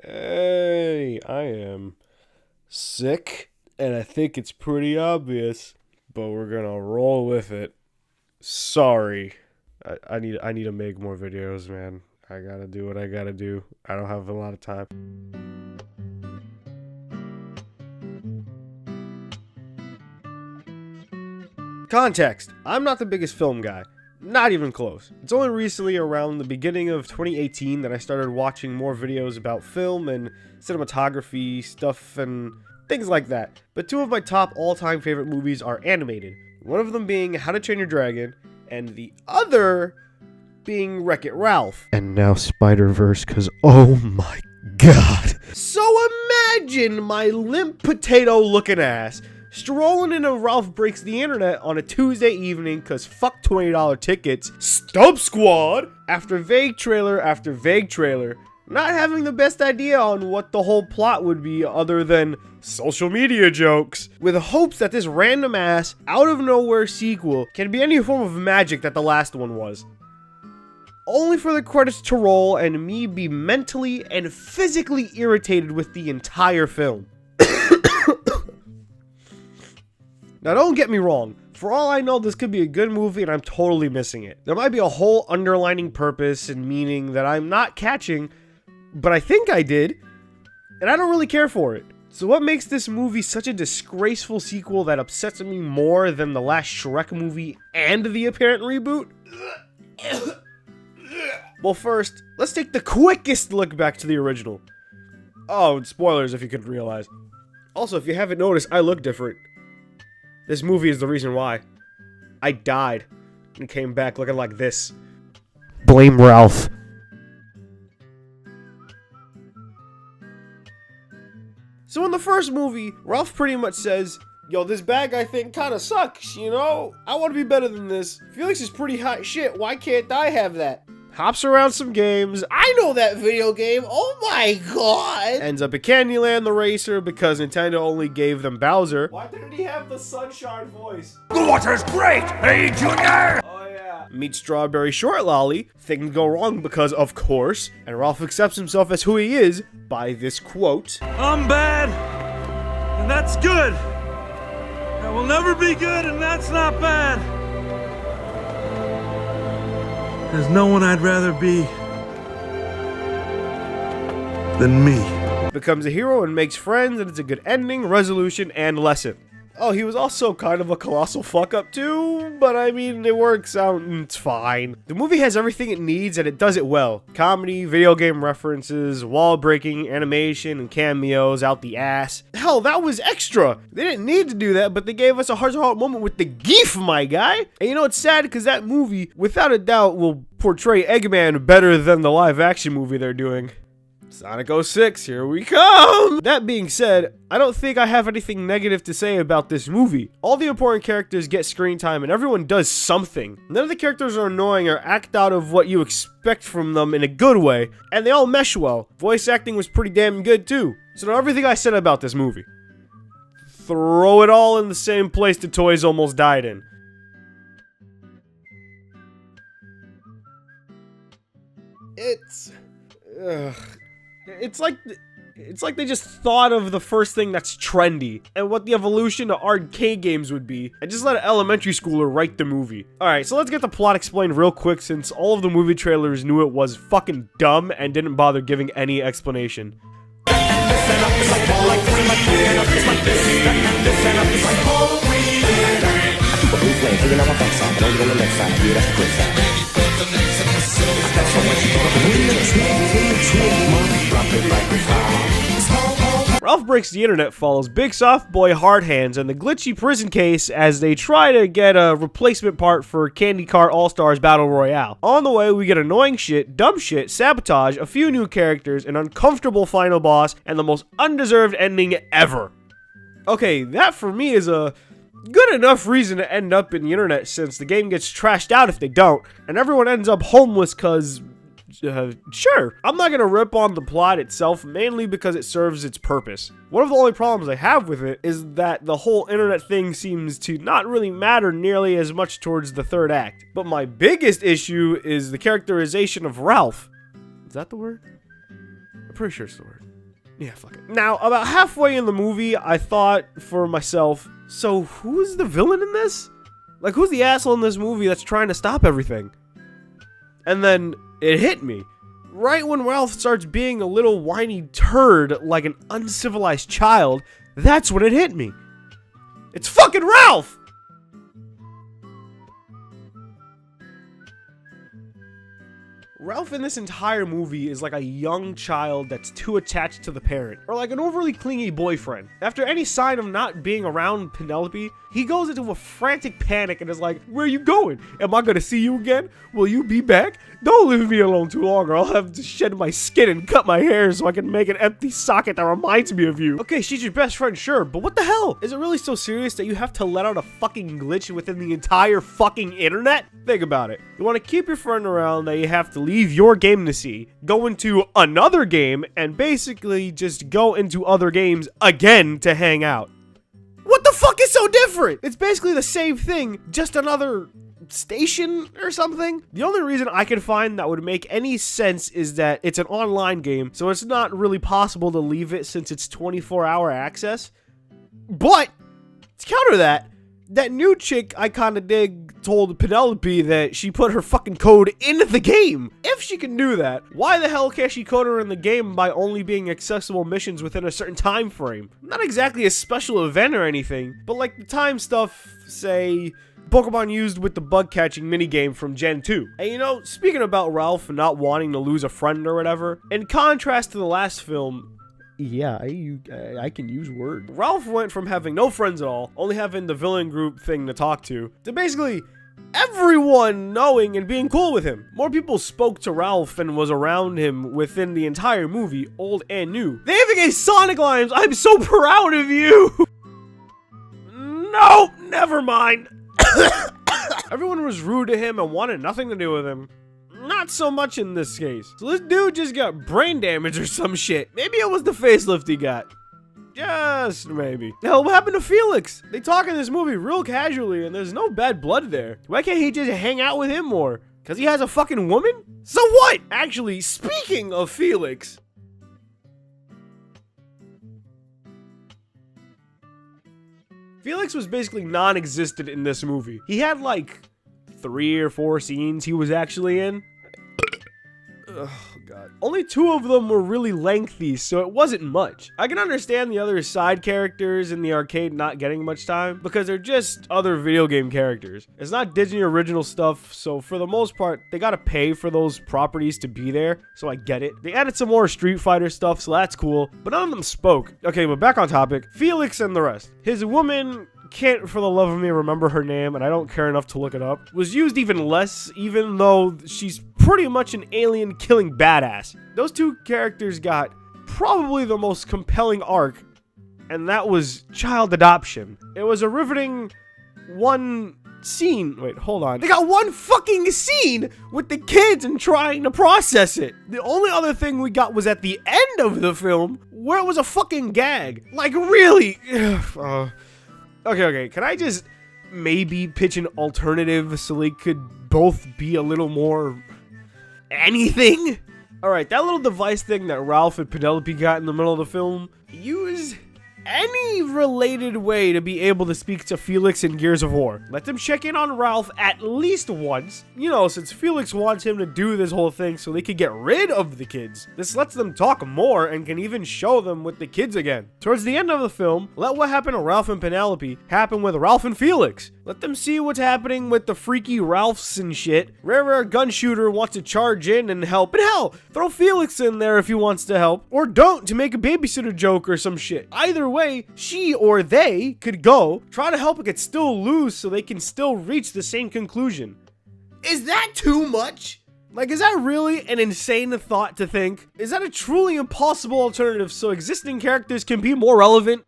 Hey, I am sick, and I think it's pretty obvious, but we're gonna roll with it. Sorry. I need to make more videos, man. I gotta do what I gotta do. I don't have a lot of time. Context. I'm not the biggest film guy. Not even close. It's only recently, around the beginning of 2018, that I started watching more videos about film and cinematography stuff and things like that. But two of my top all-time favorite movies are animated. One of them being How to Train Your Dragon, and the other being Wreck-It Ralph. And now Spider-Verse, cause oh my god. So imagine my limp potato looking ass strolling into Ralph Breaks the Internet on a Tuesday evening cause fuck $20 tickets, Stub Squad, after vague trailer after vague trailer, not having the best idea on what the whole plot would be other than social media jokes, with hopes that this random ass, out of nowhere sequel can be any form of magic that the last one was. Only for the credits to roll and me be mentally and physically irritated with the entire film. Now don't get me wrong, for all I know this could be a good movie and I'm totally missing it. There might be a whole underlining purpose and meaning that I'm not catching, but I think I did, and I don't really care for it. So what makes this movie such a disgraceful sequel that upsets me more than the last Shrek movie and the apparent reboot? Well, first, let's take the quickest look back to the original. Oh, and spoilers if you couldn't realize. Also, if you haven't noticed, I look different. This movie is the reason why. I died and came back looking like this. Blame Ralph. So in the first movie, Ralph pretty much says, yo, this bad guy thing kinda sucks, you know? I wanna be better than this. Felix is pretty hot shit, why can't I have that? Hops around some games. I know that video game, oh my god! Ends up at Candyland the Racer because Nintendo only gave them Bowser. Why didn't he have the Sunshine voice? The water's great! Hey, Junior! Oh yeah. Meet Strawberry Short Lolly. Things go wrong because, of course, and Ralph accepts himself as who he is by this quote. I'm bad, and that's good. I will never be good, and that's not bad. There's no one I'd rather be than me. Becomes a hero and makes friends, and it's a good ending, resolution, and lesson. Oh, he was also kind of a colossal fuck-up too, but I mean, it works out and it's fine. The movie has everything it needs and it does it well. Comedy, video game references, wall-breaking, animation, and cameos out the ass. Hell, that was extra! They didn't need to do that, but they gave us a heart-to-heart moment with the geef, my guy! And you know, it's sad because that movie, without a doubt, will portray Eggman better than the live-action movie they're doing. Sonic 06, here we come! That being said, I don't think I have anything negative to say about this movie. All the important characters get screen time and everyone does something. None of the characters are annoying or act out of what you expect from them in a good way, and they all mesh well. Voice acting was pretty damn good too. So now everything I said about this movie, throw it all in the same place the toys almost died in. It's like they just thought of the first thing that's trendy and what the evolution of arcade games would be and just let an elementary schooler write the movie. Alright, so let's get the plot explained real quick since all of the movie trailers knew it was fucking dumb and didn't bother giving any explanation. Ralph Breaks the Internet follows Big Soft Boy Hard Hands and the glitchy prison case as they try to get a replacement part for Candy Cart All-Stars Battle Royale. On the way, we get annoying shit, dumb shit, sabotage, a few new characters, an uncomfortable final boss, and the most undeserved ending ever. Okay, that for me is a good enough reason to end up in the internet since the game gets trashed out if they don't, and everyone ends up homeless cause sure. I'm not gonna rip on the plot itself, mainly because it serves its purpose. One of the only problems I have with it is that the whole internet thing seems to not really matter nearly as much towards the third act. But my biggest issue is the characterization of Ralph. Is that the word? pretty sure it's the word. Yeah, fuck it. Now, about halfway in the movie, I thought for myself, so who's the villain in this? Like, who's the asshole in this movie that's trying to stop everything? And then it hit me. Right when Ralph starts being a little whiny turd like an uncivilized child, that's when it hit me. It's fucking Ralph! Ralph in this entire movie is like a young child that's too attached to the parent, or like an overly clingy boyfriend. After any sign of not being around Penelope, he goes into a frantic panic and is like, where are you going? Am I gonna see you again? Will you be back? Don't leave me alone too long or I'll have to shed my skin and cut my hair so I can make an empty socket that reminds me of you. Okay, she's your best friend, sure, but what the hell? Is it really so serious that you have to let out a fucking glitch within the entire fucking internet? Think about it. You want to keep your friend around, that you have to leave your game to see, go into another game, and basically just go into other games again to hang out. What the fuck is so different? It's basically the same thing, just another station or something. The only reason I can find that would make any sense is that it's an online game, so it's not really possible to leave it since it's 24-hour access. But to counter that, that new chick I kinda dig told Penelope that she put her fucking code into the game. If she can do that, why the hell can't she code her in the game by only being accessible missions within a certain time frame? Not exactly a special event or anything, but like the time stuff, say, Pokemon used with the bug catching minigame from Gen 2. And you know, speaking about Ralph and not wanting to lose a friend or whatever, in contrast to the last film, yeah, I can use words. Ralph went from having no friends at all, only having the villain group thing to talk to basically everyone knowing and being cool with him. More people spoke to Ralph and was around him within the entire movie, old and new. They even gave Sonic lines. I'm so proud of you. No, never mind. Everyone was rude to him and wanted nothing to do with him. Not so much in this case. So this dude just got brain damage or some shit. Maybe it was the facelift he got. Just maybe. Hell, what happened to Felix? They talk in this movie real casually and there's no bad blood there. Why can't he just hang out with him more? Because he has a fucking woman? So what? Actually, speaking of Felix, Felix was basically non-existent in this movie. He had like 3 or 4 scenes he was actually in. Oh god. Only 2 of them were really lengthy, so it wasn't much. I can understand the other side characters in the arcade not getting much time because they're just other video game characters. It's not Disney original stuff, so for the most part, they gotta pay for those properties to be there, so I get it. They added some more Street Fighter stuff, so that's cool, but none of them spoke. Okay, but back on topic. Felix and the rest. His woman, can't for the love of me remember her name, and I don't care enough to look it up, was used even less, even though she's pretty much an alien killing badass. Those 2 characters got probably the most compelling arc, and that was child adoption. It was a riveting one scene. Wait, hold on. They got one fucking scene with the kids and trying to process it. The only other thing we got was at the end of the film, where it was a fucking gag. Like, really? Okay, can I just maybe pitch an alternative so they could both be a little more anything? Alright, that little device thing that Ralph and Penelope got in the middle of the film, use any related way to be able to speak to Felix in Gears of War. Let them check in on Ralph at least once. You know, since Felix wants him to do this whole thing so they could get rid of the kids. This lets them talk more and can even show them with the kids again. Towards the end of the film, let what happened to Ralph and Penelope happen with Ralph and Felix. Let them see what's happening with the freaky Ralphs and shit. Rare gun shooter wants to charge in and help. But hell, throw Felix in there if he wants to help. Or don't, to make a babysitter joke or some shit. Either way, she or they could go, try to help it get still lose so they can still reach the same conclusion. Is that too much? Like, is that really an insane thought to think? Is that a truly impossible alternative so existing characters can be more relevant?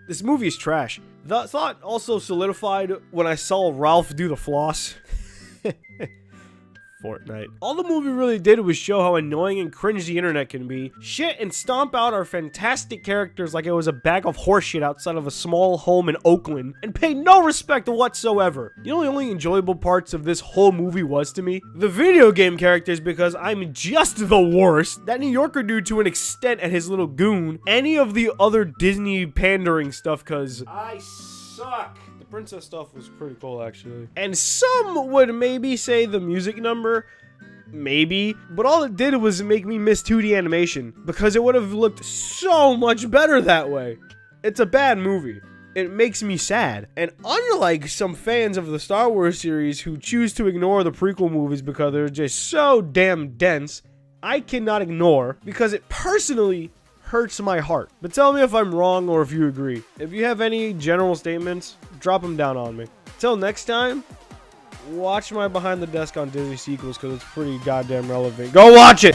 This movie is trash. The thought also solidified when I saw Ralph do the floss. Fortnite. All the movie really did was show how annoying and cringe the internet can be, shit and stomp out our fantastic characters like it was a bag of horseshit outside of a small home in Oakland, and pay no respect whatsoever. You know the only enjoyable parts of this whole movie was to me? The video game characters, because I'm just the worst, that New Yorker dude to an extent and his little goon, any of the other Disney pandering stuff, cause I suck. The princess stuff was pretty cool, actually. And some would maybe say the music number, maybe, but all it did was make me miss 2D animation, because it would have looked so much better that way. It's a bad movie. It makes me sad. And unlike some fans of the Star Wars series who choose to ignore the prequel movies because they're just so damn dense, I cannot ignore because it personally hurts my heart. But tell me if I'm wrong or if you agree. If you have any general statements, drop them down on me. Till next time, watch my Behind the Desk on Disney sequels because it's pretty goddamn relevant. Go watch it!